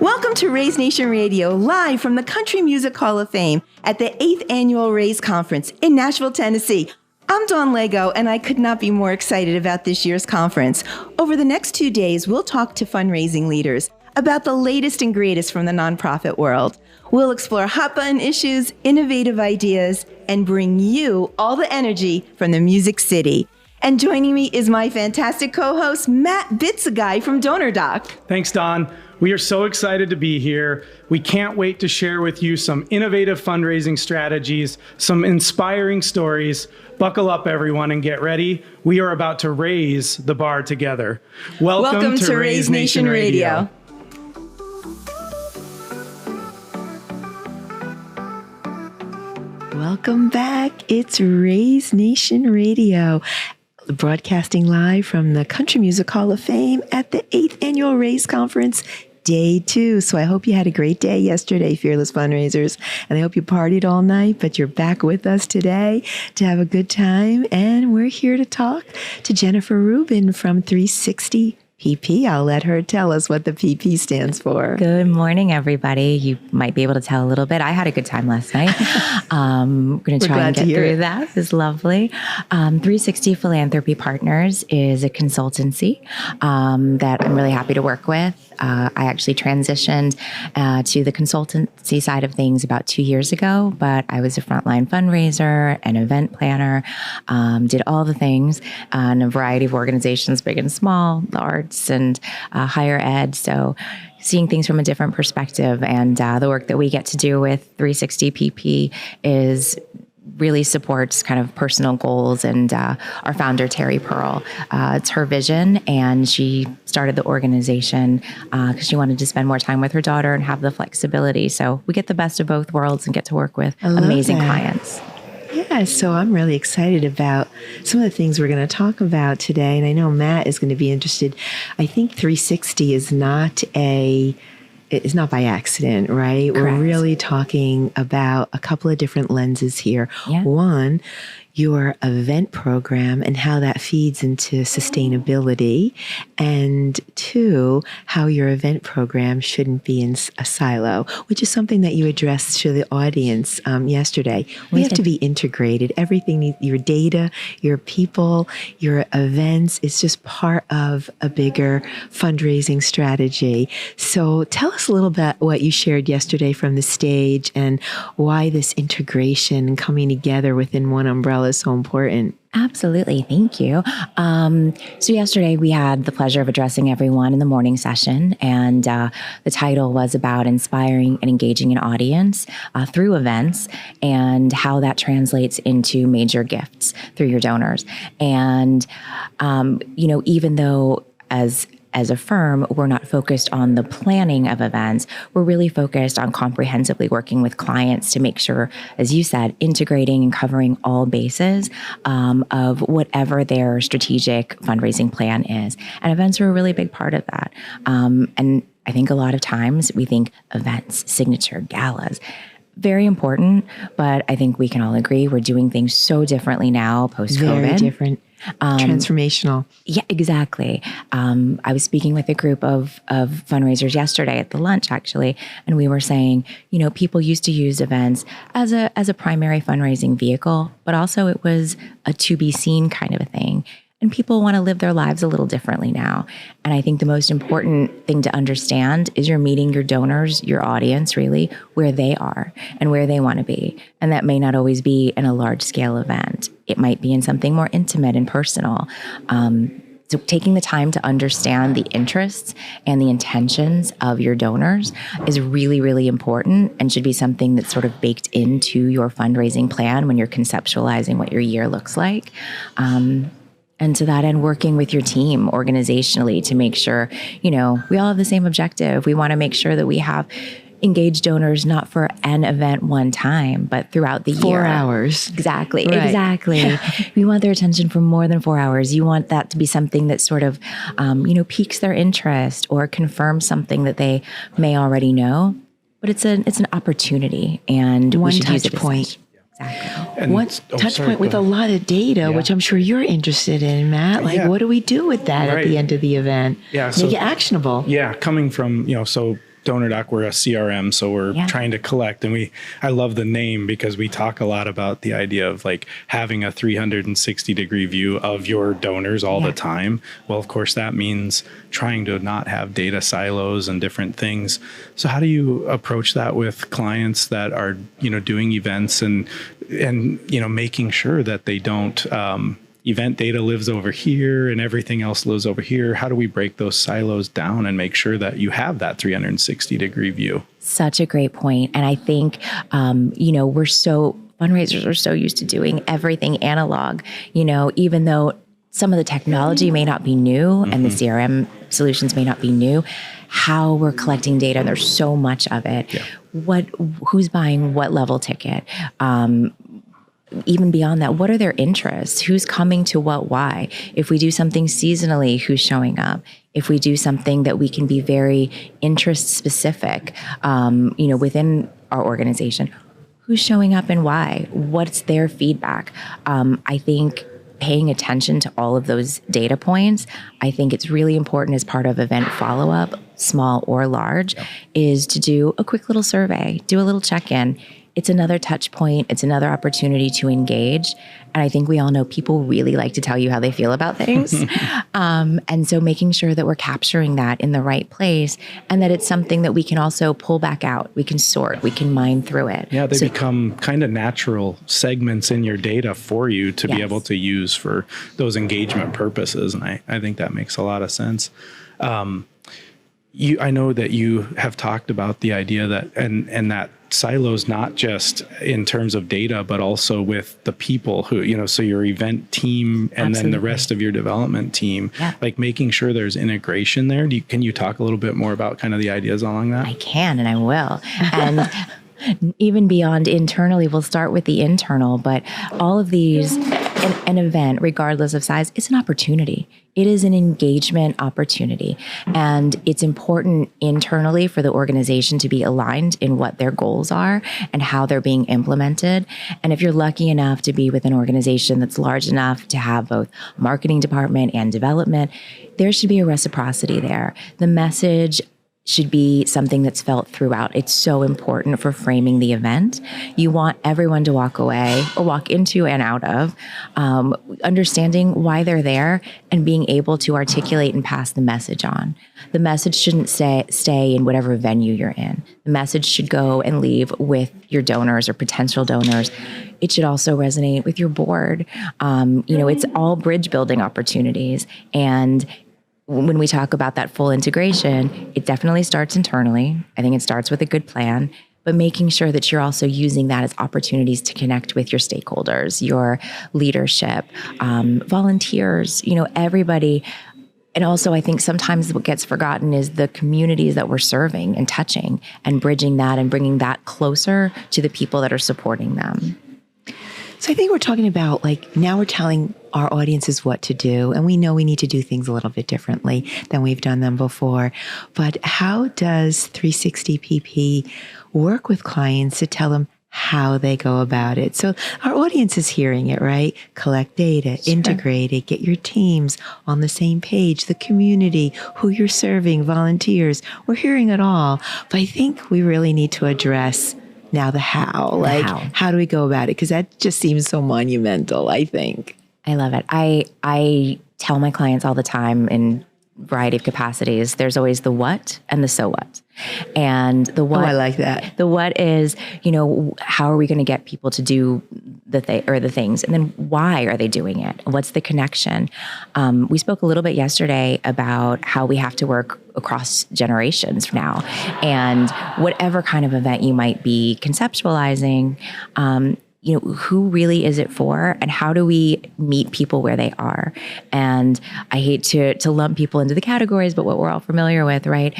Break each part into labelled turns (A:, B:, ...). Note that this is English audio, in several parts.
A: Welcome to Raise Nation Radio, live from the Country Music Hall of Fame at the 8th Annual Raise Conference in Nashville, Tennessee. I'm Dawn Lego, and I could not be more excited about this year's conference. Over the next 2 days, we'll talk to fundraising leaders about the latest and greatest from the nonprofit world. We'll explore hot-button issues, innovative ideas, and bring you all the energy from the Music City. And joining me is my fantastic co-host, Matt Bitsagai from DonorDoc.
B: Thanks, Don. We are so excited to be here. We can't wait to share with you some innovative fundraising strategies, some inspiring stories. Buckle up, everyone, and get ready. We are about to raise the bar together. Welcome to Raise Nation Radio.
A: Welcome back. It's Raise Nation Radio, broadcasting live from the Country Music Hall of Fame at the 8th Annual Raise Conference, Day 2. So I hope you had a great day yesterday, Fearless Fundraisers, and I hope you partied all night, but you're back with us today to have a good time. And we're here to talk to Jennifer Rubin from 360 PP. I'll let her tell us what the PP stands for.
C: Good morning, everybody. You might be able to tell a little bit. I had a good time last night. We're going to try and get through that. It was lovely. 360 Philanthropy Partners is a consultancy that I'm really happy to work with. I actually transitioned to the consultancy side of things about 2 years ago, but I was a frontline fundraiser, an event planner, did all the things in a variety of organizations, big and small, the arts and higher ed. So seeing things from a different perspective, and the work that we get to do with 360 PP is really supports kind of personal goals. And our founder, Terry Pearl, it's her vision, and she started the organization because she wanted to spend more time with her daughter and have the flexibility. So we get the best of both worlds and get to work with amazing clients.
A: Yeah, so I'm really excited about some of the things we're going to talk about today. And I know Matt is going to be interested. I think 360 is not by accident, right?
C: Correct.
A: We're really talking about a couple of different lenses here.
C: Yeah.
A: One, your event program and how that feeds into sustainability. And two, how your event program shouldn't be in a silo, which is something that you addressed to the audience yesterday. We have to be integrated. Everything, your data, your people, your events is just part of a bigger fundraising strategy. So tell us a little bit what you shared yesterday from the stage and why this integration and coming together within one umbrella is so important.
C: Absolutely. Thank you. So yesterday we had the pleasure of addressing everyone in the morning session, and the title was about inspiring and engaging an audience through events and how that translates into major gifts through your donors. And, even though as a firm, we're not focused on the planning of events. We're really focused on comprehensively working with clients to make sure, as you said, integrating and covering all bases of whatever their strategic fundraising plan is. And events are a really big part of that. And I think a lot of times we think events, signature, galas, very important, but I think we can all agree we're doing things so differently now post-COVID.
A: Very different. Transformational.
C: Yeah, exactly. I was speaking with a group of fundraisers yesterday at the lunch, actually, and we were saying, people used to use events as a primary fundraising vehicle, but also it was a to be seen kind of a thing. And people want to live their lives a little differently now. And I think the most important thing to understand is you're meeting your donors, your audience, really, where they are and where they want to be. And that may not always be in a large scale event. It might be in something more intimate and personal. So taking the time to understand the interests and the intentions of your donors is really, really important and should be something that's sort of baked into your fundraising plan when you're conceptualizing what your year looks like. And to that end, working with your team organizationally to make sure, we all have the same objective. We want to make sure that we have engaged donors, not for an event one time, but throughout the year.
A: 4 hours.
C: Exactly.
A: Right.
C: Exactly. We want their attention for more than 4 hours. You want that to be something that sort of, piques their interest or confirms something that they may already know. But it's an opportunity, and
A: one
C: we should use
A: touch
C: it
A: point.
C: Exactly.
A: And one touch point with a lot of data, which I'm sure you're interested in, Matt. Like, what do we do with that at the end of the event?
B: Yeah,
A: Make it actionable.
B: Yeah, coming from, so DonorDoc, we're a CRM, so we're trying to collect. And I love the name because we talk a lot about the idea of like having a 360-degree view of your donors all the time. Well, of course, that means trying to not have data silos and different things. So how do you approach that with clients that are, doing events and making sure that they don't, event data lives over here and everything else lives over here? How do we break those silos down and make sure that you have that 360-degree view?
C: Such a great point. And I think, fundraisers are so used to doing everything analog, even though some of the technology may not be new and the CRM solutions may not be new, how we're collecting data, there's so much of it. Yeah. Who's buying what level ticket? Even beyond that, what are their interests? Who's coming to what, why? If we do something seasonally, who's showing up? If we do something that we can be very interest specific, within our organization, who's showing up and why? What's their feedback? I think paying attention to all of those data points, I think it's really important as part of event follow-up, small or large, is to do a quick little survey, do a little check-in. It's another touch point. It's another opportunity to engage. And I think we all know people really like to tell you how they feel about things. And so making sure that we're capturing that in the right place and that it's something that we can also pull back out. We can sort, we can mine through it.
B: Yeah, they become kind of natural segments in your data for you to be able to use for those engagement purposes. And I think that makes a lot of sense. I know that you have talked about the idea that, and that silos, not just in terms of data, but also with the people who, so your event team and then the rest of your development team, like making sure there's integration there. Can you talk a little bit more about kind of the ideas along that?
C: I can, and I will. And even beyond internally, we'll start with the internal, but all of these, an event, regardless of size, it's an opportunity. It is an engagement opportunity. And it's important internally for the organization to be aligned in what their goals are and how they're being implemented. And if you're lucky enough to be with an organization that's large enough to have both marketing department and development, there should be a reciprocity there. The message should be something that's felt throughout. It's so important for framing the event. You want everyone to walk away or walk into and out of, understanding why they're there and being able to articulate and pass the message on. The message shouldn't stay in whatever venue you're in. The message should go and leave with your donors or potential donors. It should also resonate with your board. It's all bridge building opportunities. And when we talk about that full integration, it definitely starts internally. I think it starts with a good plan, but making sure that you're also using that as opportunities to connect with your stakeholders, your leadership, volunteers, everybody. And also, I think sometimes what gets forgotten is the communities that we're serving and touching and bridging that and bringing that closer to the people that are supporting them.
A: So I think we're talking about now we're telling our audiences what to do, and we know we need to do things a little bit differently than we've done them before. But how does 360PP work with clients to tell them how they go about it? So our audience is hearing it, right? Collect data, integrate it, get your teams on the same page, the community, who you're serving, volunteers. We're hearing it all. But I think we really need to address now the how. How do we go about it? Because that just seems so monumental, I think.
C: I love it. I tell my clients all the time in a variety of capacities, there's always the what and the so what. And the what,
A: I like that.
C: The what is, how are we going to get people to do the things? And then why are they doing it? What's the connection? We spoke a little bit yesterday about how we have to work across generations now. And whatever kind of event you might be conceptualizing, who really is it for and how do we meet people where they are? And I hate to lump people into the categories, but what we're all familiar with, right?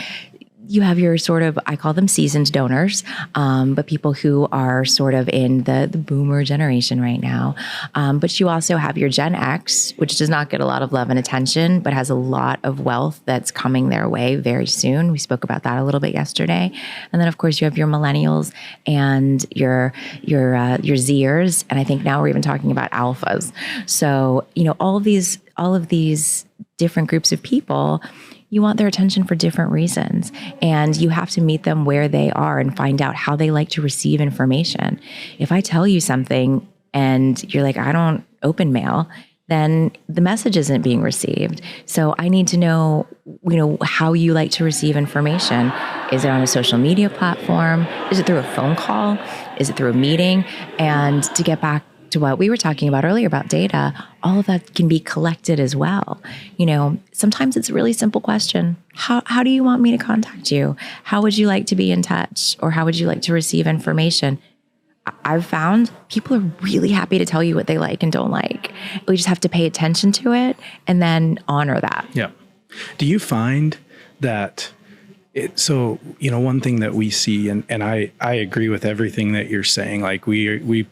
C: You have your sort of, I call them seasoned donors, but people who are sort of in the boomer generation right now. But you also have your Gen X, which does not get a lot of love and attention, but has a lot of wealth that's coming their way very soon. We spoke about that a little bit yesterday. And then, of course, you have your millennials and your Zers. And I think now we're even talking about alphas. So, all of these different groups of people, you want their attention for different reasons. And you have to meet them where they are and find out how they like to receive information. If I tell you something and you're like, I don't open mail, then the message isn't being received. So I need to know, how you like to receive information. Is it on a social media platform? Is it through a phone call? Is it through a meeting? And to get back to what we were talking about earlier about data, all of that can be collected as well. Sometimes it's a really simple question. How do you want me to contact you? How would you like to be in touch? Or how would you like to receive information? I've found people are really happy to tell you what they like and don't like. We just have to pay attention to it and then honor that.
D: Yeah. Do you find that one thing that we see, and I agree with everything that you're saying, like we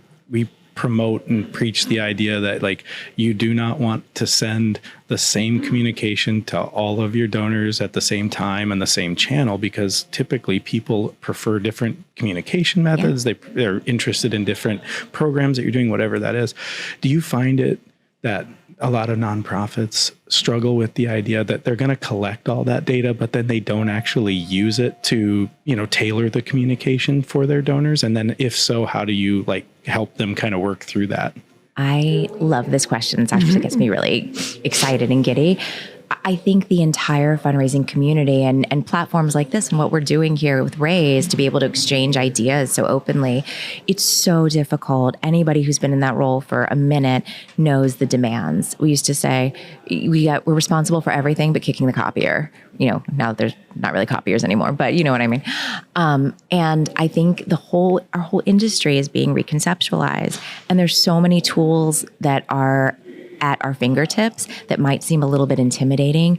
D: promote and preach the idea that like you do not want to send the same communication to all of your donors at the same time and the same channel, because typically people prefer different communication methods. Yeah. They're interested in different programs that you're doing, whatever that is. Do you find it that a lot of nonprofits struggle with the idea that they're going to collect all that data, but then they don't actually use it to, tailor the communication for their donors? And then if so, how do you help them kind of work through that?
C: I love this question. It actually gets me really excited and giddy. I think the entire fundraising community and platforms like this and what we're doing here with Raise to be able to exchange ideas so openly, it's so difficult. Anybody who's been in that role for a minute knows the demands. We used to say we're responsible for everything but kicking the copier. Now that there's not really copiers anymore, but you know what I mean. And I think our whole industry is being reconceptualized, and there's so many tools that are at our fingertips that might seem a little bit intimidating,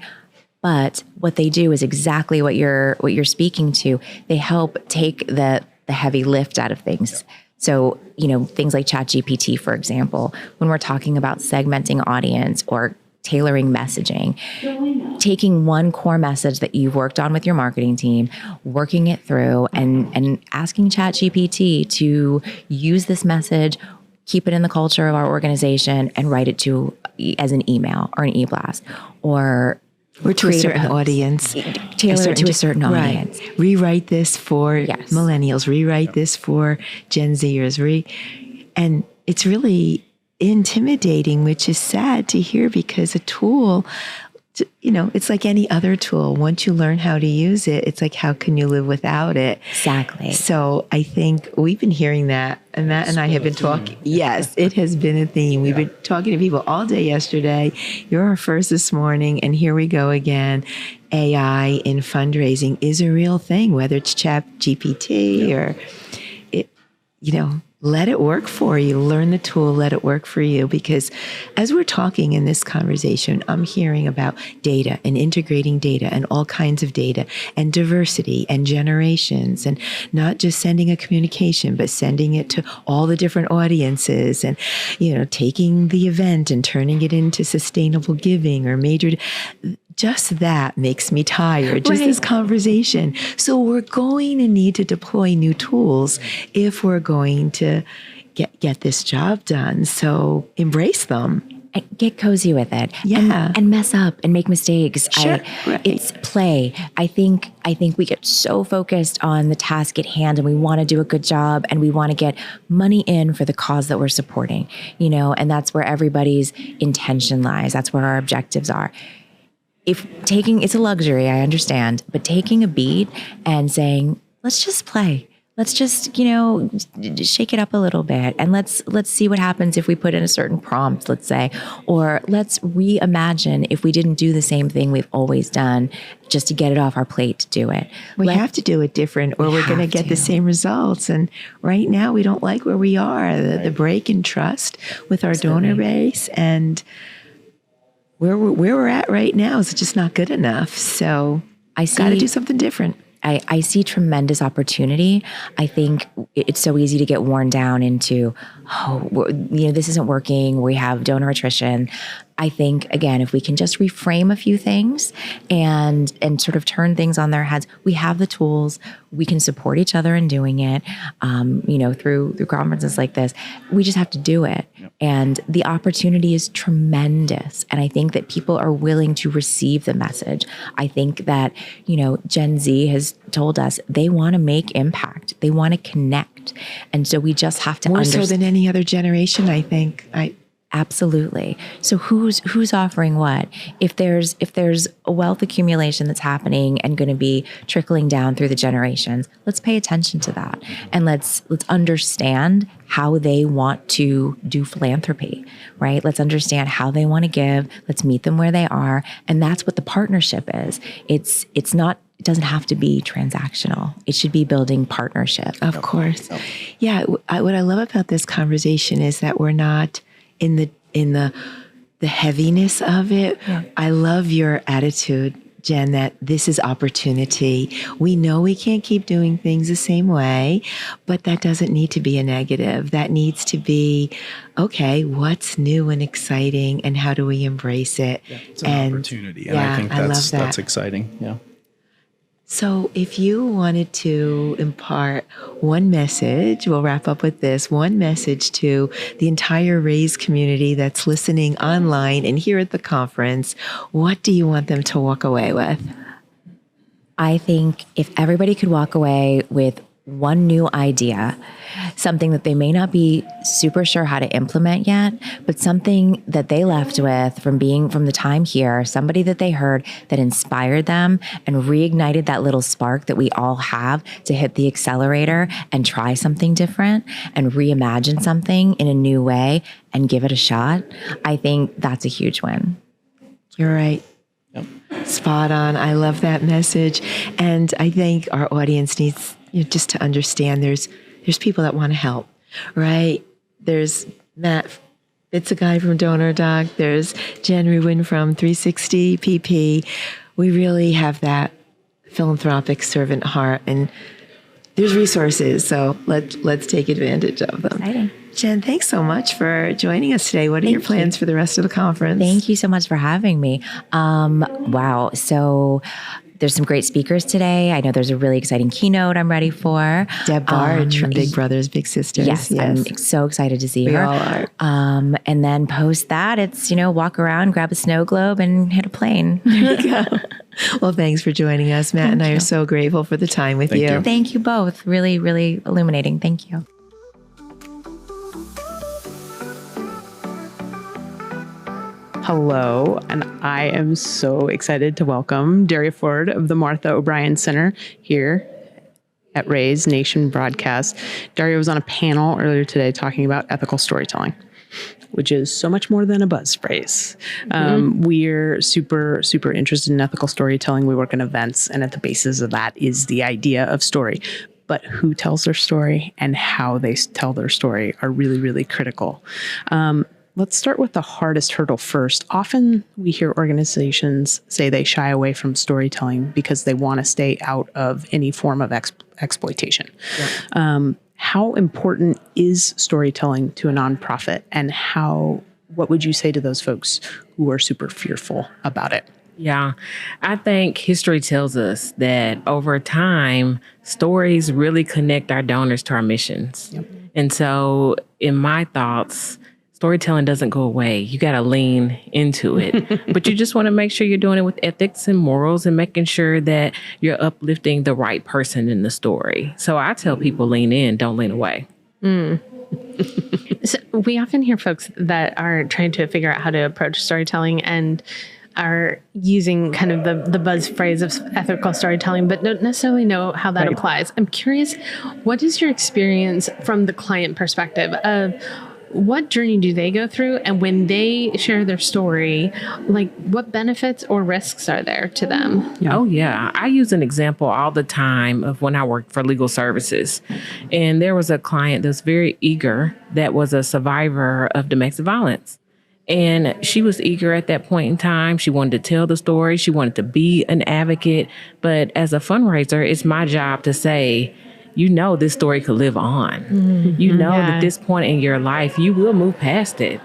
C: but what they do is exactly what you're speaking to. They help take the heavy lift out of things. So, things like ChatGPT, for example, when we're talking about segmenting audience or tailoring messaging, taking one core message that you've worked on with your marketing team, working it through and asking ChatGPT to use this message, keep it in the culture of our organization, and write it as an email or an e-blast or
A: to a certain audience.
C: Tailor it to a certain audience.
A: Right. Rewrite this for millennials. Rewrite this for Gen Zers. And it's really intimidating, which is sad to hear, because a tool, it's like any other tool. Once you learn how to use it, it's like, how can you live without it?
C: Exactly.
A: So I think we've been hearing that, and Matt and I have been talking. Yes, it has been a theme. We've been talking to people all day yesterday. You're our first this morning, and here we go again. AI in fundraising is a real thing, whether it's ChatGPT or it, let it work for you. Learn the tool, let it work for you. Because as we're talking in this conversation, I'm hearing about data and integrating data and all kinds of data and diversity and generations, and not just sending a communication, but sending it to all the different audiences, and, taking the event and turning it into sustainable giving or major. Just that makes me tired, just this conversation. So we're going to need to deploy new tools if we're going to get this job done. So embrace them.
C: Get cozy with it.
A: Yeah.
C: And mess up and make mistakes.
A: Sure.
C: It's play. I think we get so focused on the task at hand, and we want to do a good job, and we want to get money in for the cause that we're supporting, and that's where everybody's intention lies. That's where our objectives are. It's a luxury, I understand, but taking a beat and saying, let's just play. Let's just, shake it up a little bit, and let's see what happens if we put in a certain prompt, let's say, or let's reimagine if we didn't do the same thing we've always done, just to get it off our plate to do it.
A: We have to do it different, or we're going to get the same results. And right now we don't like where we are, the break in trust with our donor base, and where we're at right now is just not good enough. So I got to do something different.
C: I see tremendous opportunity. I think it's so easy to get worn down into, this isn't working. We have donor attrition. I think, again, if we can just reframe a few things and sort of turn things on their heads, we have the tools. We can support each other in doing it, through conferences like this. We just have to do it. Yep. And the opportunity is tremendous. And I think that people are willing to receive the message. I think that, Gen Z has told us they want to make impact. They want to connect. And so we just have to
A: more so than any other generation, I think.
C: Absolutely. So who's offering what? If there's a wealth accumulation that's happening and going to be trickling down through the generations, let's pay attention to that. And let's understand how they want to do philanthropy, right? Let's understand how they want to give. Let's meet them where they are. And that's what the partnership is. It doesn't have to be transactional. It should be building partnership.
A: Of course. Yeah. What I love about this conversation is that we're not in the heaviness of it. Yeah. I love your attitude, Jen, that this is opportunity. We know we can't keep doing things the same way, but that doesn't need to be a negative. That needs to be, okay, what's new and exciting and how do we embrace it?
D: Yeah, it's an opportunity. And I think that's exciting. Yeah.
A: So if you wanted to impart one message, we'll wrap up with this, one message to the entire Raise community that's listening online and here at the conference, what do you want them to walk away with?
C: I think if everybody could walk away with one new idea, something that they may not be super sure how to implement yet, but something that they left with from the time here, somebody that they heard that inspired them and reignited that little spark that we all have to hit the accelerator and try something different and reimagine something in a new way and give it a shot. I think that's a huge win.
A: You're right. Yep. Spot on. I love that message. And I think our audience needs just to understand there's people that want to help, right? There's Matt, it's a guy from Donor Doc. There's Jen Ruin from 360 PP. We really have that philanthropic servant heart, and there's resources. So let's take advantage of them.
C: Exciting.
A: Jen, thanks so much for joining us today. What are your plans for the rest of the conference?
C: Thank you so much for having me. Wow. So there's some great speakers today. I know there's a really exciting keynote I'm ready for.
A: Deb Barge from Big Brothers Big Sisters.
C: Yes, I'm so excited to see her.
A: We all are.
C: And then post that, it's, walk around, grab a snow globe, and hit a plane.
A: There you go. Well, thanks for joining us. Matt and I are so grateful for the time with you.
C: Thank you both. Really, really illuminating. Thank you.
E: Hello, and I am so excited to welcome Daria Ford of the Martha O'Brien Center here at Raise Nation Broadcast. Daria was on a panel earlier today talking about ethical storytelling, which is so much more than a buzz phrase. We're super, super interested in ethical storytelling. We work in events, and at the basis of that is the idea of story. But who tells their story and how they tell their story are really, really critical. Let's start with the hardest hurdle first. Often we hear organizations say they shy away from storytelling because they want to stay out of any form of exploitation. Yeah. How important is storytelling to a nonprofit, and what would you say to those folks who are super fearful about it?
F: Yeah, I think history tells us that over time, stories really connect our donors to our missions. Yep. And so in my thoughts, storytelling doesn't go away. You got to lean into it, but you just want to make sure you're doing it with ethics and morals and making sure that you're uplifting the right person in the story. So I tell people lean in, don't lean away.
G: So we often hear folks that are trying to figure out how to approach storytelling and are using kind of the buzz phrase of ethical storytelling, but don't necessarily know how that applies. I'm curious, what is your experience from the client perspective of what journey do they go through? And when they share their story, like what benefits or risks are there to them?
F: Yeah. Oh, yeah. I use an example all the time of when I worked for legal services. And there was a client that's very eager that was a survivor of domestic violence. And she was eager at that point in time. She wanted to tell the story. She wanted to be an advocate. But as a fundraiser, it's my job to say, you know this story could live on. You know that this point in your life, you will move past it.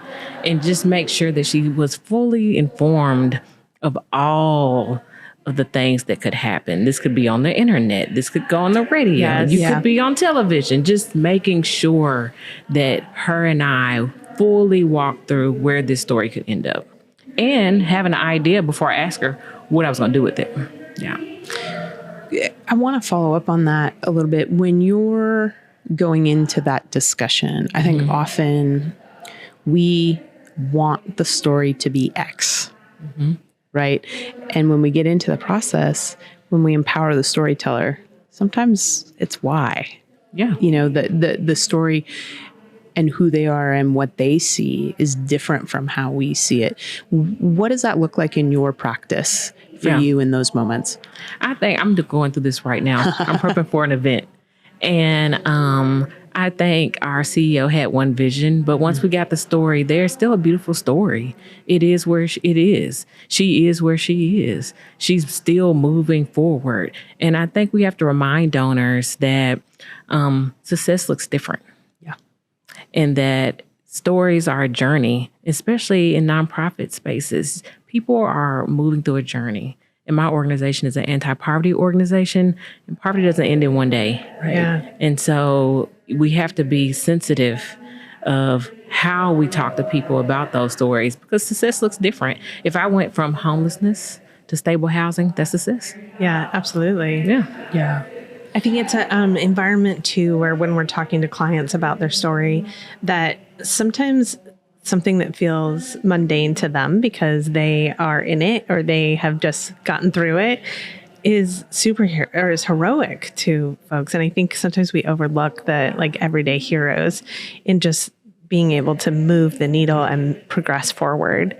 F: And just make sure that she was fully informed of all of the things that could happen. This could be on the internet. This could go on the radio. You could be on television. Just making sure that her and I fully walk through where this story could end up. And have an idea before I ask her what I was going to do with it. Yeah.
E: I want to follow up on that a little bit. When you're going into that discussion, I think often we want the story to be X, right? And when we get into the process, when we empower the storyteller, sometimes it's Y.
F: Yeah.
E: You know, the story and who they are and what they see is different from how we see it. What does that look like in your practice for you in those moments?
F: I think I'm going through this right now. I'm prepping for an event. And I think our CEO had one vision, but once we got the story, there's still a beautiful story. It is where it is. She is where she is. She's still moving forward. And I think we have to remind donors that success looks different. And that stories are a journey, especially in nonprofit spaces. People are moving through a journey. And my organization is an anti-poverty organization, and poverty doesn't end in one day.
G: Right. Yeah.
F: And so we have to be sensitive of how we talk to people about those stories, because success looks different. If I went from homelessness to stable housing, that's success.
G: Yeah, absolutely.
E: Yeah.
G: I think it's an environment too, where when we're talking to clients about their story, that sometimes something that feels mundane to them because they are in it or they have just gotten through it is superhero or is heroic to folks. And I think sometimes we overlook the everyday heroes in just being able to move the needle and progress forward.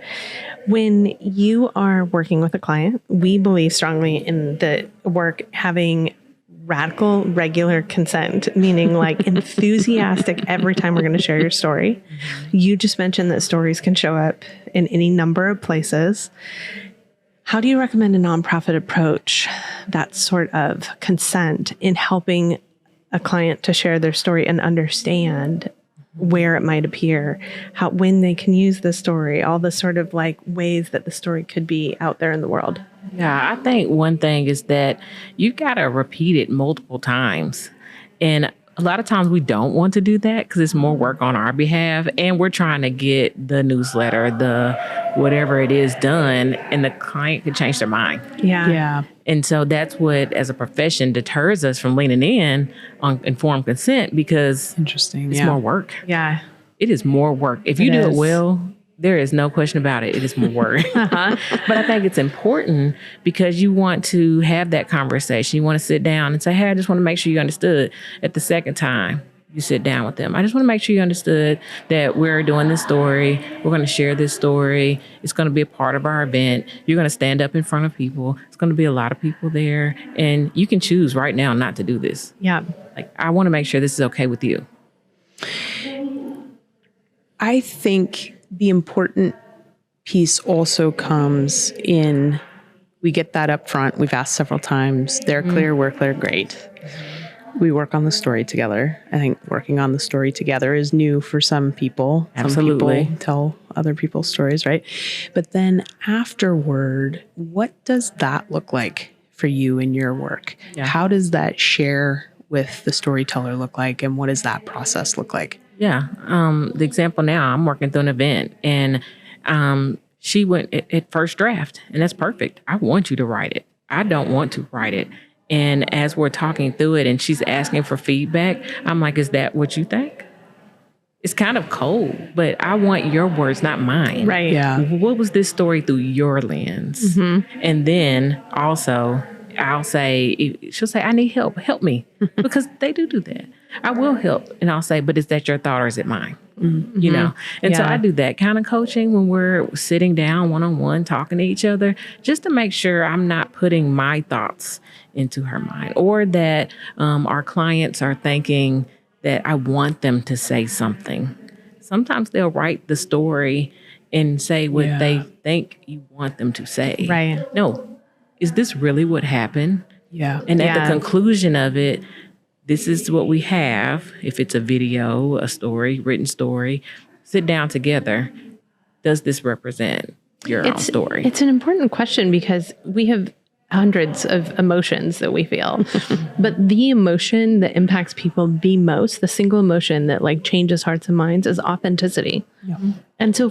G: When you are working with a client, we believe strongly in the work having radical regular consent, meaning enthusiastic every time we're going to share your story. You just mentioned that stories can show up in any number of places. How do you recommend a nonprofit approach that sort of consent in helping a client to share their story and understand where it might appear, when they can use the story, all the sort of ways that the story could be out there in the world?
F: Yeah, I think one thing is that you got to repeat it multiple times. And a lot of times we don't want to do that because it's more work on our behalf. And we're trying to get the newsletter, the whatever it is done, and the client could change their mind.
G: Yeah.
F: And so that's what, as a profession, deters us from leaning in on informed consent, because
E: Interesting.
F: it's more work.
G: Yeah.
F: It is more work. If you do it well, there is no question about it. It is more work. But I think it's important because you want to have that conversation. You want to sit down and say, hey, I just want to make sure you understood. At the second time you sit down with them, I just want to make sure you understood that we're doing this story. We're going to share this story. It's going to be a part of our event. You're going to stand up in front of people. It's going to be a lot of people there. And you can choose right now not to do this.
G: Yeah.
F: I want to make sure this is okay with you.
E: I think the important piece also comes in, we get that up front. We've asked several times. They're clear, we're clear, great. We work on the story together. I think working on the story together is new for some people.
F: Absolutely.
E: Some people tell other people's stories, right? But then afterward, what does that look like for you in your work?
F: Yeah.
E: How does that share with the storyteller look like, and what does that process look like?
F: Yeah. The example now, I'm working through an event, and she went at first draft, and that's perfect. I want you to write it. I don't want to write it. And as we're talking through it and she's asking for feedback, I'm like, is that what you think? It's kind of cold, but I want your words, not mine.
G: Right.
E: Yeah.
F: What was this story through your lens? And then also she'll say, I need help. Help me. Because they do that. I will help. And I'll say, but is that your thought or is it mine? You know? And so I do that kind of coaching when we're sitting down one-on-one talking to each other, just to make sure I'm not putting my thoughts into her mind, or that our clients are thinking that I want them to say something. Sometimes they'll write the story and say what they think you want them to say.
G: Right.
F: No, is this really what happened?
E: Yeah.
F: And at the conclusion of it, This is what we have. If it's a video, a story, written story, sit down together. Does this represent your own story?
G: It's an important question because we have hundreds of emotions that we feel. But the emotion that impacts people the most, the single emotion that like changes hearts and minds is authenticity. And so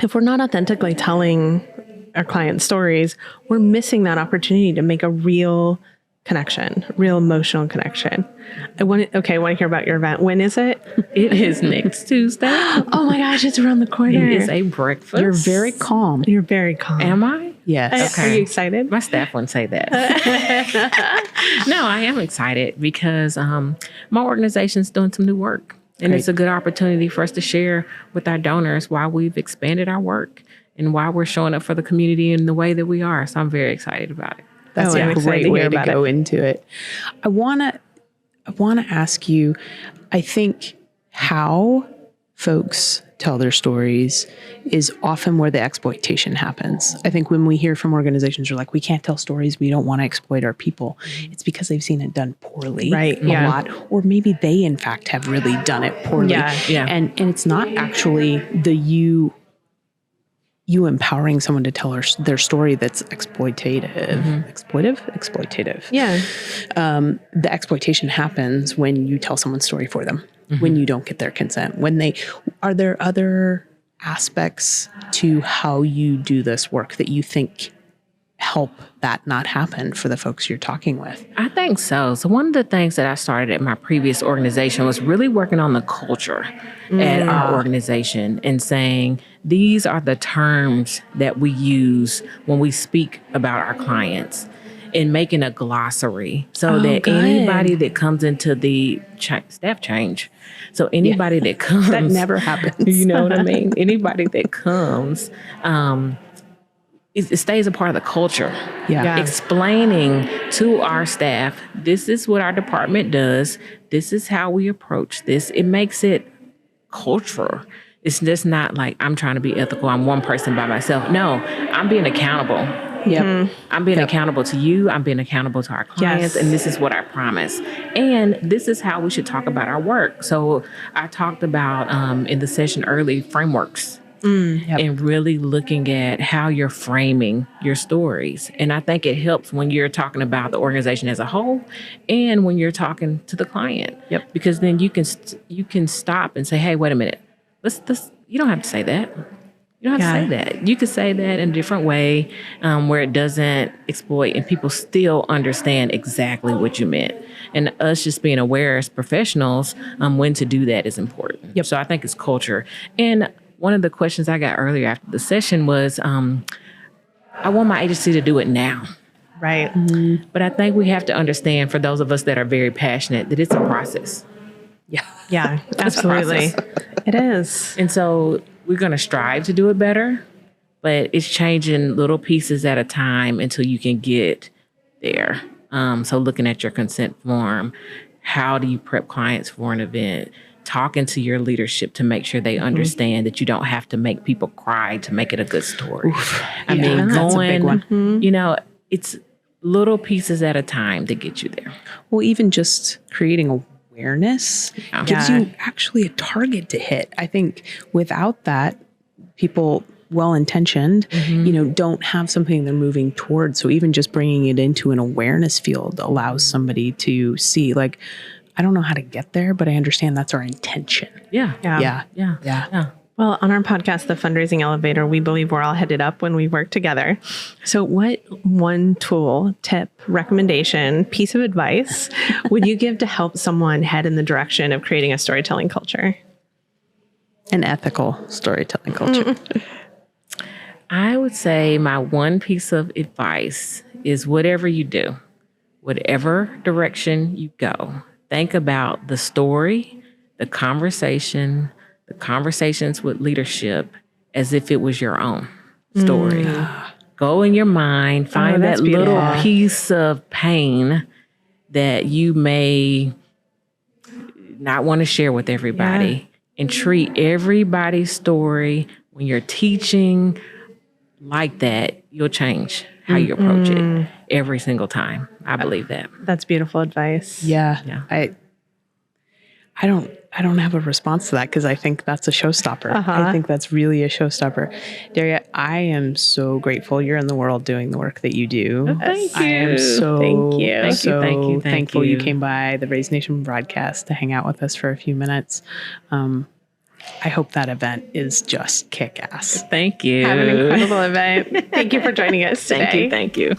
G: if we're not authentically telling our clients' stories, we're missing that opportunity to make a real connection, real emotional connection. I want to hear about your event. When is it?
F: It is next Tuesday.
G: Oh my gosh, it's around the corner.
F: It is a breakfast.
E: You're very calm.
G: You're very calm.
F: Am I?
E: Yes.
G: Are you excited?
F: My staff wouldn't say that. No, I am excited because my organization's doing some new work. And it's a good opportunity for us to share with our donors why we've expanded our work and why we're showing up for the community in the way that we are. So I'm very excited about it.
E: That's
G: I'm
E: a
G: excited
E: great
G: to
E: way
G: hear
E: to
G: about
E: go into it. I want to ask you, I think how folks tell their stories is often where the exploitation happens. I think when we hear from organizations who are like, we can't tell stories, we don't want to exploit our people, it's because they've seen it done poorly
G: Right,
E: a lot, or maybe they in fact have really done it poorly.
F: Yeah.
E: And it's not actually the you empowering someone to tell their story that's exploitative. Exploitative.
G: Yeah.
E: The exploitation happens when you tell someone's story for them, when you don't get their consent. Are there other aspects to how you do this work that you think help that not happen for the folks you're talking with?
F: I think so. So one of the things that I started at my previous organization was really working on the culture at our organization and saying, these are the terms that we use when we speak about our clients, and making a glossary so that
G: good.
F: anybody that comes into the staff change. So anybody that comes.
E: That never happens.
F: You know what I mean? Anybody that comes, it stays a part of the culture.
E: Yeah.
F: Explaining to our staff, this is what our department does. This is how we approach this. It makes it cultural. It's just not like I'm trying to be ethical. I'm one person by myself. No, I'm being accountable.
E: Yep.
F: I'm being accountable to you. I'm being accountable to our clients.
G: Yes.
F: And this is what I promise. And this is how we should talk about our work. So I talked about in the session early frameworks. And really looking at how you're framing your stories. And I think it helps when you're talking about the organization as a whole and when you're talking to the client.
E: Yep.
F: Because then you can stop and say, hey, wait a minute. Let's you don't have to say that. You don't have to say that. You could say that in a different way where it doesn't exploit and people still understand exactly what you meant. And us just being aware as professionals when to do that is important. Yep. So I think it's culture. And one of the questions I got earlier after the session was, I want my agency to do it now.
G: Right.
F: But I think we have to understand, for those of us that are very passionate, that it's a process.
G: Yeah, absolutely. It is.
F: And so we're going to strive to do it better, but it's changing little pieces at a time until you can get there. So looking at your consent form, how do you prep clients for an event? Talking to your leadership to make sure they understand that you don't have to make people cry to make it a good story. I mean,
E: that's a big one.
F: you know, it's little pieces at a time to get you there.
E: Well, even just creating awareness gives you actually a target to hit. I think without that, people well-intentioned, don't have something they're moving towards. So even just bringing it into an awareness field allows somebody to see, like, I don't know how to get there, but I understand that's our intention.
F: Yeah.
G: Well, on our podcast, The Fundraising Elevator, we believe we're all headed up when we work together. So what one tool, tip, recommendation, piece of advice would you give to help someone head in the direction of creating a storytelling culture?
E: An ethical storytelling culture.
F: I would say my one piece of advice is whatever you do, whatever direction you go, think about the story, the conversations with leadership as if it was your own story. Go in your mind, find that little piece of pain that you may not want to share with everybody, and treat everybody's story when you're teaching like that. You'll change how you approach it every single time. I believe that.
G: That's beautiful advice.
E: Yeah.
F: Yeah.
E: I don't have a response to that because I think that's a showstopper. I think that's really a showstopper. Daria, I am so grateful you're in the world doing the work that you do.
G: Thank
E: I am
G: you.
E: so
G: Thank you.
F: Thank you, thank you, thank
E: thankful you
F: you.
E: came by the Raise Nation broadcast to hang out with us for a few minutes. I hope that event is just kick-ass.
F: Thank you.
G: Have an incredible event. Thank you for joining us today.
F: Thank you.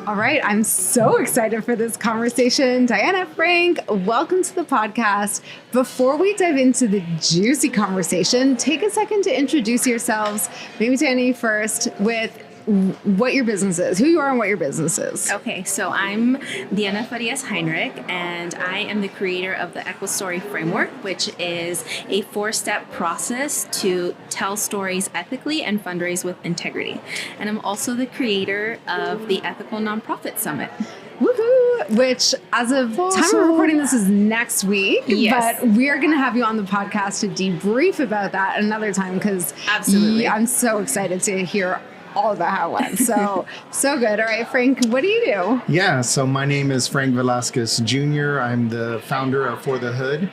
H: All right, I'm so excited for this conversation. Diana, Frank, welcome to the podcast. Before we dive into the juicy conversation, take a second to introduce yourselves. Maybe Diana, you first, with what your business is, who you are and what your business is.
I: Okay, so I'm Diana Farias Heinrich, and I am the creator of the EquiStory Framework, which is a 4-step process to tell stories ethically and fundraise with integrity. And I'm also the creator of the Ethical Nonprofit Summit.
H: Woohoo! Which, as of time of recording, this is next week.
I: Yes.
H: But we are going to have you on the podcast to debrief about that another time because
I: Absolutely.
H: I'm so excited to hear all about how it went. So good. All right, Frank, what do you do?
J: Yeah, so my name is Frank Velasquez Jr. I'm the founder of For the Hood.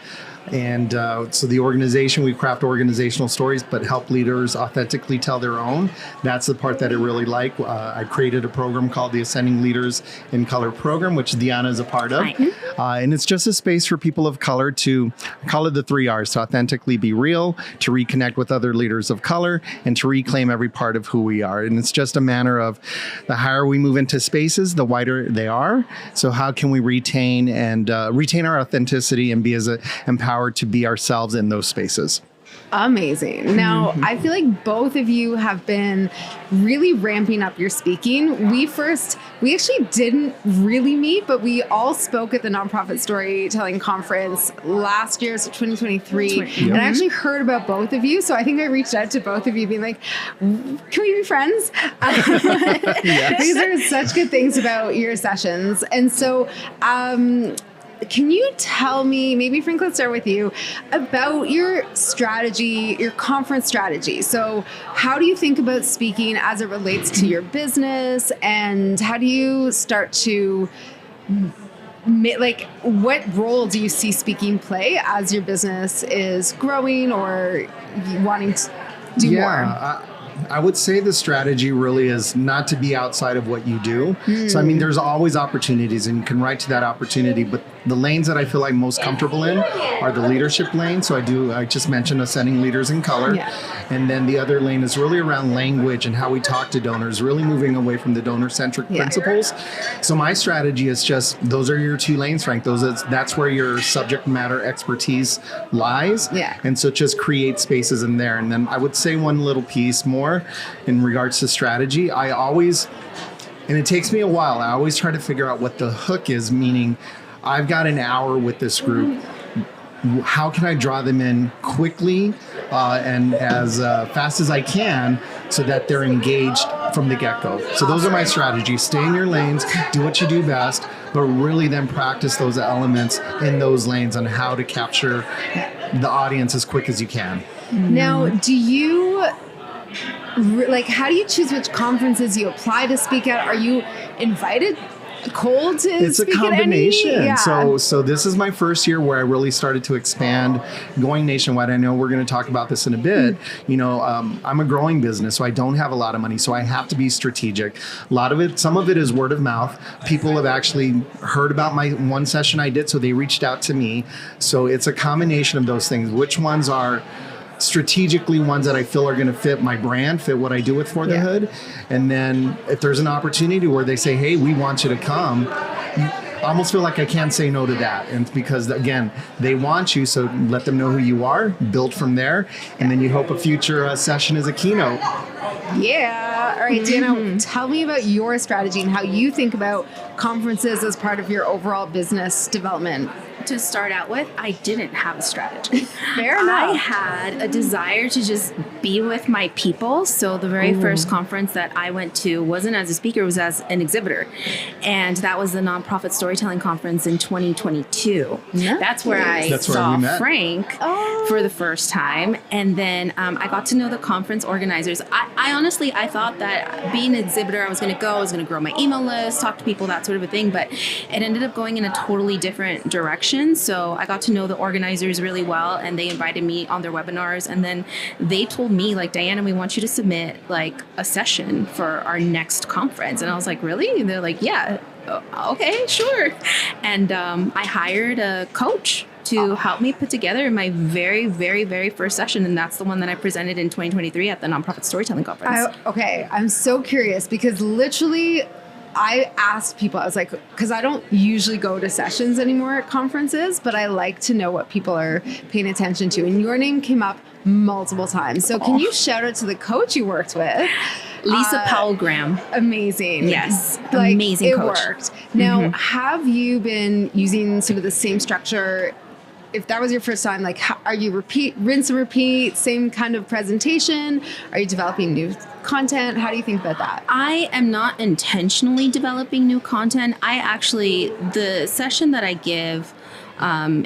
J: And so the organization, we craft organizational stories, but help leaders authentically tell their own. That's the part that I really like. I created a program called the Ascending Leaders in Color program, which Diana is a part of. And it's just a space for people of color to call it the 3 R's, to authentically be real, to reconnect with other leaders of color, and to reclaim every part of who we are. And it's just a matter of the higher we move into spaces, the wider they are. So how can we retain our authenticity and be as empowered to be ourselves in those spaces?
H: Amazing. Now, I feel like both of you have been really ramping up your speaking. We actually didn't really meet, but we all spoke at the Nonprofit Storytelling Conference last year, so 2023. And I actually heard about both of you. So I think I reached out to both of you being like, can we be friends? Because there's such good things about your sessions. And so, can you tell me, maybe Frank, let's start with you, about your strategy, your conference strategy? So how do you think about speaking as it relates to your business, and how do you start to, like, what role do you see speaking play as your business is growing or wanting to do more?
J: I would say the strategy really is not to be outside of what you do. So, I mean, there's always opportunities and you can write to that opportunity, but the lanes that I feel like most comfortable in are the leadership lane. So I just mentioned Ascending Leaders in Color. And then the other lane is really around language and how we talk to donors, really moving away from the donor-centric principles. So my strategy is just, those are your 2 lanes, Frank. That's where your subject matter expertise lies. And so just create spaces in there. And then I would say one little piece more in regards to strategy. And it takes me a while, I always try to figure out what the hook is, meaning I've got an hour with this group. How can I draw them in quickly and as fast as I can so that they're engaged from the get-go? So those are my strategies. Stay in your lanes, do what you do best, but really then practice those elements in those lanes on how to capture the audience as quick as you can.
H: Now, do you, like, how do you choose which conferences you apply to speak at? Are you invited cold to
J: it's
H: speak
J: a combination.
H: at any?
J: So this is my first year where I really started to expand, going nationwide. I know we're going to talk about this in a bit. You know, I'm a growing business, so I don't have a lot of money, so I have to be strategic. Some of it is word of mouth. People have actually heard about my one session I did, so they reached out to me. So it's a combination of those things. Which ones are strategically ones that I feel are going to fit my brand, fit what I do with For the Hood. And then if there's an opportunity where they say, hey, we want you to come, I almost feel like I can't say no to that. And because, again, they want you, so let them know who you are, build from there, and then you hope a future session is a keynote.
H: Yeah. All right, Diana, tell me about your strategy and how you think about conferences as part of your overall business development.
I: To start out with, I didn't have a strategy.
H: Fair enough.
I: I had a desire to just be with my people. So the very first conference that I went to wasn't as a speaker, it was as an exhibitor. And that was the Nonprofit Storytelling Conference in 2022. That's where I saw Frank for the first time. And then I got to know the conference organizers. I honestly, I thought that being an exhibitor, I was going to grow my email list, talk to people, that sort of a thing. But it ended up going in a totally different direction. So I got to know the organizers really well, and they invited me on their webinars. And then they told me, like, Diana, we want you to submit like a session for our next conference. And I was like, really? And they're like, yeah, okay, sure. And I hired a coach to help me put together my very, very, very first session. And that's the one that I presented in 2023 at the Nonprofit Storytelling Conference.
H: I'm so curious because literally I asked people, I was like, because I don't usually go to sessions anymore at conferences, but I like to know what people are paying attention to. And your name came up multiple times. So can you shout out to the coach you worked with?
I: Lisa Powell Graham.
H: Amazing.
I: Yes. Amazing coach.
H: It worked. Now, have you been using sort of the same structure? If that was your first time, like, are you rinse and repeat, same kind of presentation? Are you developing new content? How do you think about that?
I: I am not intentionally developing new content. The session that I give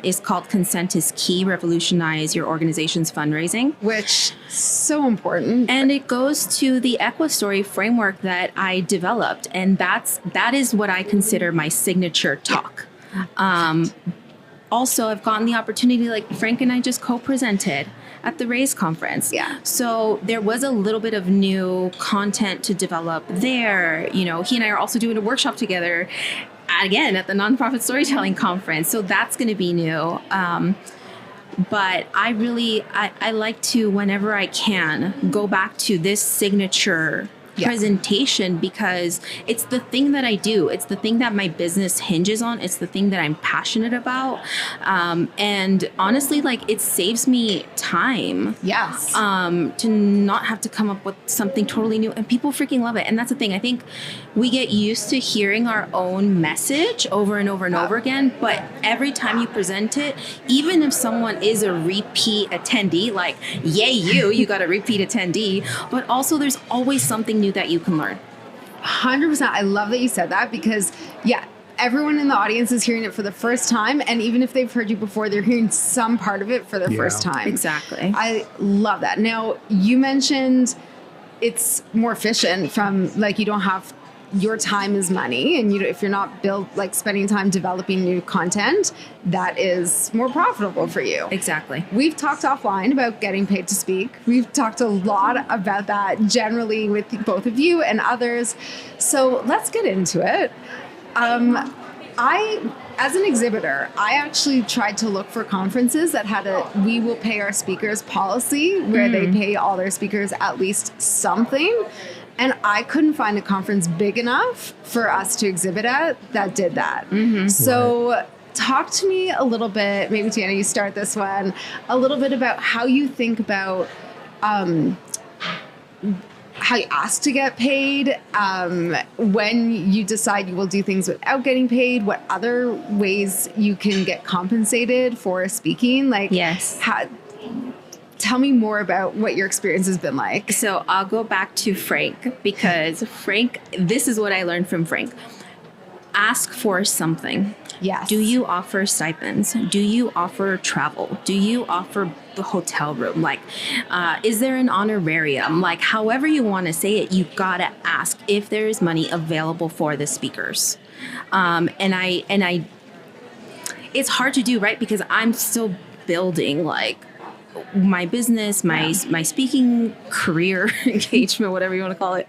I: is called Consent is Key, Revolutionize Your Organization's Fundraising.
H: Which is so important.
I: And it goes to the EquiStory framework that I developed. And that is what I consider my signature talk. Also, I've gotten the opportunity, like Frank and I just co-presented at the Raise conference.
H: Yeah.
I: So there was a little bit of new content to develop there. You know, he and I are also doing a workshop together, again, at the Nonprofit Storytelling Conference. So that's going to be new. But I like to, whenever I can, go back to this signature presentation, because it's the thing that I do. It's the thing that my business hinges on. It's the thing that I'm passionate about. And honestly, like, it saves me time.
H: Yes.
I: To not have to come up with something totally new, and people freaking love it. And that's the thing. I think we get used to hearing our own message over and over and over again. But every time you present it, even if someone is a repeat attendee, like, yay, you got a repeat attendee, but also there's always something new that you can learn.
H: 100%. I love that you said that because, everyone in the audience is hearing it for the first time. And even if they've heard you before, they're hearing some part of it for the first time.
I: Exactly.
H: I love that. Now, you mentioned it's more efficient from, like, you don't have, your time is money. And if you're not spending time developing new content, that is more profitable for you.
I: Exactly.
H: We've talked offline about getting paid to speak. We've talked a lot about that generally with both of you and others. So let's get into it. As an exhibitor, I actually tried to look for conferences that had a "we will pay our speakers" policy where they pay all their speakers at least something. And I couldn't find a conference big enough for us to exhibit at that did that. So talk to me a little bit, maybe Deanna, you start this one, a little bit about how you think about how you ask to get paid, when you decide you will do things without getting paid, what other ways you can get compensated for speaking. Tell me more about what your experience has been like.
I: So I'll go back to Frank, because Frank, this is what I learned from Frank. Ask for something.
H: Yes.
I: Do you offer stipends? Do you offer travel? Do you offer the hotel room? Like, is there an honorarium? Like, however you want to say it, you gotta ask if there is money available for the speakers. And I, it's hard to do, right? Because I'm still building, like, my business, my speaking career, engagement, whatever you want to call it.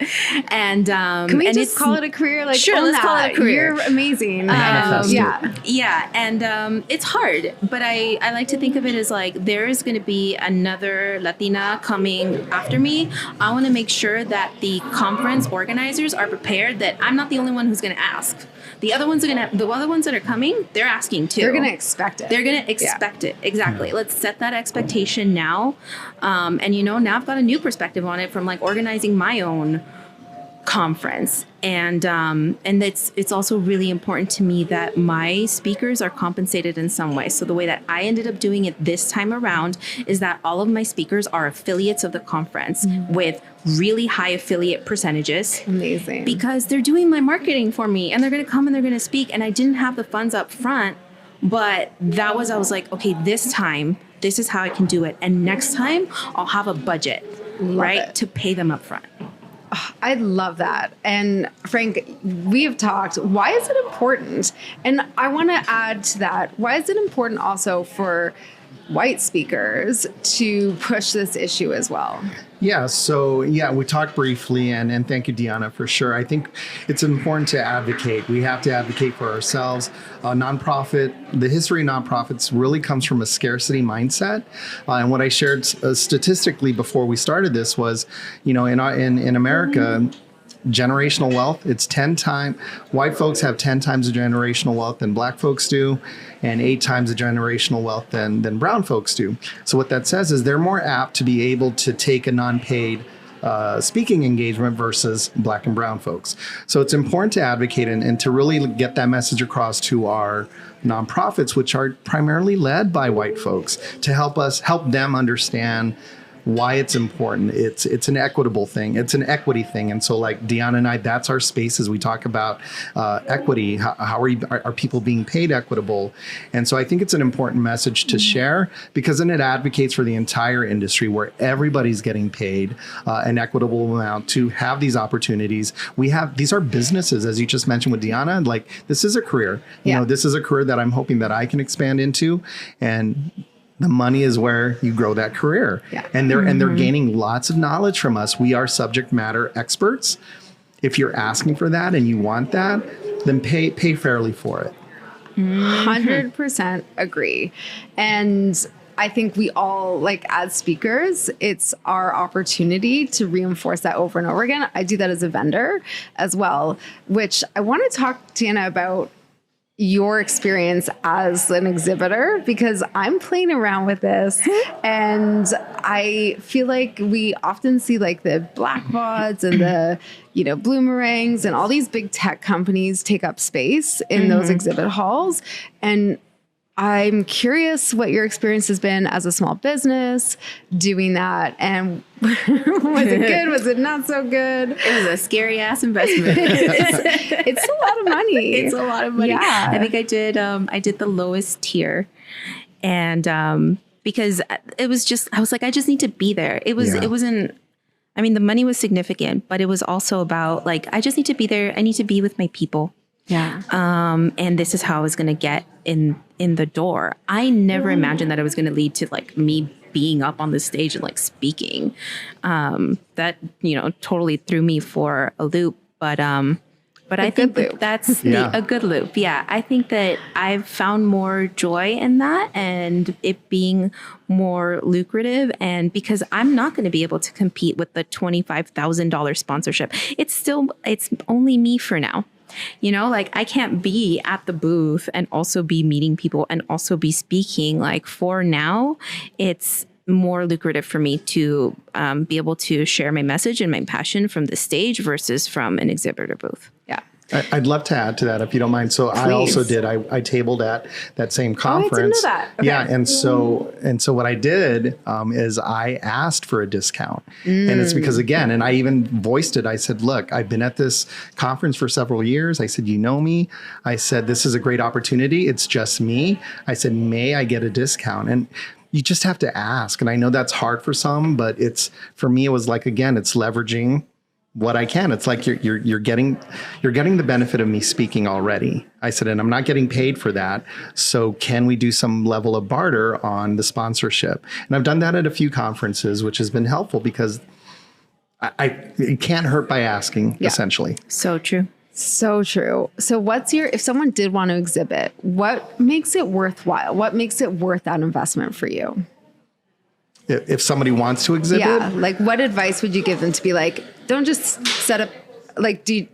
I: And
H: can we just call it a career? Like,
I: sure, let's call it a career.
H: You're amazing.
I: Yeah. And it's hard, but I like to think of it as like, there is going to be another Latina coming after me. I want to make sure that the conference organizers are prepared that I'm not the only one who's going to ask. The other ones that are coming, they're asking too.
H: They're going to expect it.
I: They're going to expect it. Exactly. Let's set that expectation now. And now I've got a new perspective on it from, like, organizing my own conference, and it's also really important to me that my speakers are compensated in some way. So the way that I ended up doing it this time around is that all of my speakers are affiliates of the conference with really high affiliate percentages.
H: Amazing.
I: Because they're doing my marketing for me, and they're going to come and they're going to speak, and I didn't have the funds up front, but I was like, okay, this time this is how I can do it, and next time I'll have a budget, right, to pay them up front.
H: I love that. And Frank, we have talked, why is it important? And I want to add to that, why is it important also for white speakers to push this issue as well?
J: Yeah, so we talked briefly, and thank you, Deanna, for sure. I think it's important to advocate. We have to advocate for ourselves. The history of nonprofits really comes from a scarcity mindset. And what I shared statistically before we started this was, in America, generational wealth, it's 10 times, white folks have 10 times the generational wealth than black folks do, and 8 times the generational wealth than brown folks do. So what that says is they're more apt to be able to take a non-paid speaking engagement versus black and brown folks. So it's important to advocate and to really get that message across to our nonprofits, which are primarily led by white folks, to help them understand why it's important. It's an equitable thing. It's an equity thing. And so like Deanna and I, that's our space as we talk about equity. How are people being paid equitable? And so I think it's an important message to share, because then it advocates for the entire industry where everybody's getting paid an equitable amount to have these opportunities. These are businesses, as you just mentioned with Deanna, like this is a career. This is a career that I'm hoping that I can expand into, and the money is where you grow that career. Yeah. And they're gaining lots of knowledge from us. We are subject matter experts. If you're asking for that and you want that, then pay fairly for it.
H: 100% agree. And I think we all, like as speakers, it's our opportunity to reinforce that over and over again. I do that as a vendor as well, which I want to talk to Anna about your experience as an exhibitor, because I'm playing around with this and I feel like we often see like the Blackbauds and the, Bloomerangs and all these big tech companies take up space in those exhibit halls. And I'm curious what your experience has been as a small business doing that. And was it good? Was it not so good?
I: It was a scary ass investment.
H: It's a lot of money.
I: It's a lot of money.
H: Yeah.
I: I think I did the lowest tier. And because it was just, I was like, I just need to be there. It wasn't, the money was significant, but it was also about like, I just need to be there. I need to be with my people.
H: Yeah.
I: And this is how I was going to get in the door. I never imagined that it was going to lead to like me being up on the stage and like speaking. That, totally threw me for a loop. But I think that's a good loop. Yeah. I think that I've found more joy in that and it being more lucrative. And because I'm not going to be able to compete with the $25,000 sponsorship, it's only me for now. I can't be at the booth and also be meeting people and also be speaking. Like for now, it's more lucrative for me to be able to share my message and my passion from the stage versus from an exhibitor booth.
H: Yeah.
J: I'd love to add to that if you don't mind. So please. I also did. I tabled at that same conference.
H: Oh, I didn't know that. Okay.
J: Yeah, and so what I did is I asked for a discount, and it's because and I even voiced it. I said, "Look, I've been at this conference for several years." I said, "You know me." I said, "This is a great opportunity. It's just me." I said, "May I get a discount?" And you just have to ask. And I know that's hard for some, but for me, it was like it's leveraging what I can. It's like you're getting the benefit of me speaking already. I said, and I'm not getting paid for that. So can we do some level of barter on the sponsorship? And I've done that at a few conferences, which has been helpful because it can't hurt by asking, essentially.
I: So true.
H: So true. So if someone did want to exhibit, what makes it worthwhile? What makes it worth that investment for you?
J: If somebody wants to exhibit?
H: Yeah. Like what advice would you give them to be like, don't just set up, like, do you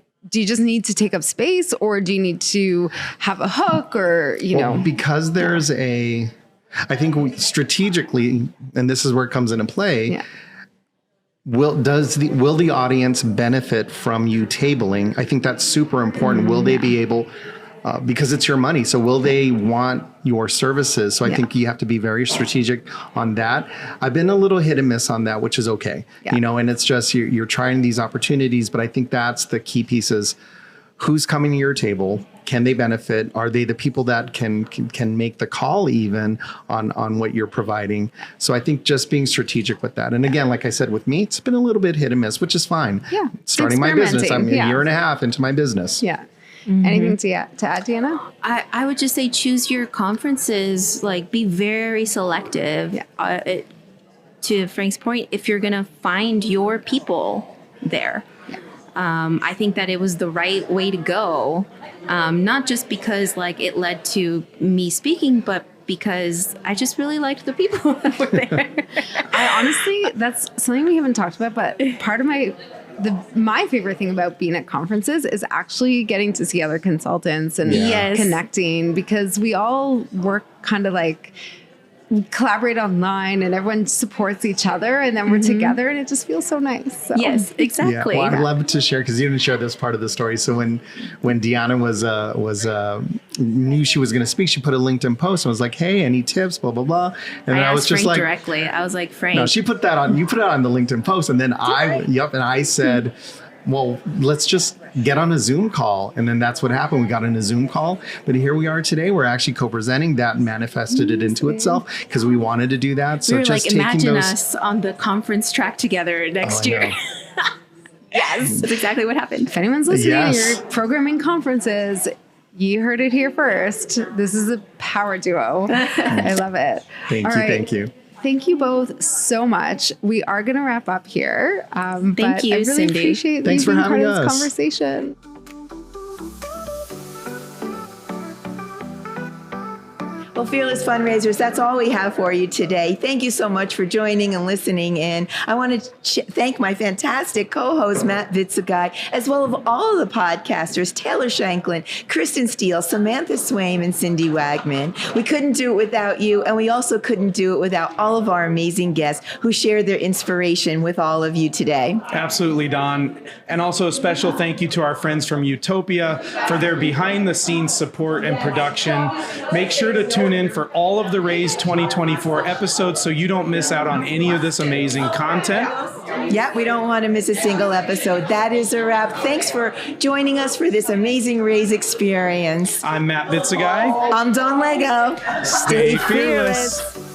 H: just need to take up space or do you need to have a hook or,
J: because there's I think strategically, and this is where it comes into play, will the audience benefit from you tabling? I think that's super important. Will they be able, because it's your money, so will they want your services? So I think you have to be very strategic on that. I've been a little hit and miss on that, which is okay. And it's just you're trying these opportunities, but I think that's the key pieces. Who's coming to your table? Can they benefit? Are they the people that can make the call even on what you're providing? So I think just being strategic with that. And again, like I said, with me, it's been a little bit hit and miss, which is fine.
H: Yeah.
J: Starting my business. I'm a year and a half into my business.
H: Yeah. Anything to add, Deanna?
I: I would just say choose your conferences, like be very selective. To Frank's point, if you're going to find your people there. I think that it was the right way to go, not just because like it led to me speaking, but because I just really liked the people that were there.
H: I honestly, that's something we haven't talked about, but part of my favorite thing about being at conferences is actually getting to see other consultants and connecting, because we all work kind of like we collaborate online and everyone supports each other, and then we're together and it just feels so nice. So.
I: Yes, exactly.
J: Yeah. Well, I'd love to share, because you didn't share this part of the story. So when Deanna knew she was going to speak, she put a LinkedIn post and was like, "Hey, any tips? Blah blah blah." And
I: I
J: was just
I: Frank
J: like,
I: directly. I was like, Frank.
J: No, she put that on. You put it on the LinkedIn post, and then I said, well, let's just get on a Zoom call. And then that's what happened. We got on a Zoom call. But here we are today. We're actually co-presenting. That manifested it into itself because we wanted to do that. So
I: we were
J: just
I: like,
J: taking
I: imagine
J: those,
I: us on the conference track together next year. Yes, that's exactly what happened.
H: If anyone's listening, you're programming conferences, you heard it here first. This is a power duo. I love it.
J: Thank you.
H: Thank you both so much. We are going to wrap up here.
I: Thank you,
H: I really
I: Cindy.
H: appreciate
J: Thanks
H: you
J: for
H: being part
J: having
H: of this
J: us.
H: conversation.
K: Well, Fearless Fundraisers, that's all we have for you today. Thank you so much for joining and listening in. I want to thank my fantastic co-host, Matt Vitsagai, as well as all of the podcasters, Taylor Shanklin, Kristen Steele, Samantha Swaim, and Cindy Wagman. We couldn't do it without you, and we also couldn't do it without all of our amazing guests who shared their inspiration with all of you today.
B: Absolutely, Don. And also a special thank you to our friends from Utopia for their behind-the-scenes support and production. Make sure to tune in for all of the Raise 2024 episodes so you don't miss out on any of this amazing content.
K: Yeah, we don't want to miss a single episode. That is a wrap. Thanks for joining us for this amazing Raise experience.
B: I'm Matt Vitsagai.
K: I'm Dawn Lego.
B: Stay fearless.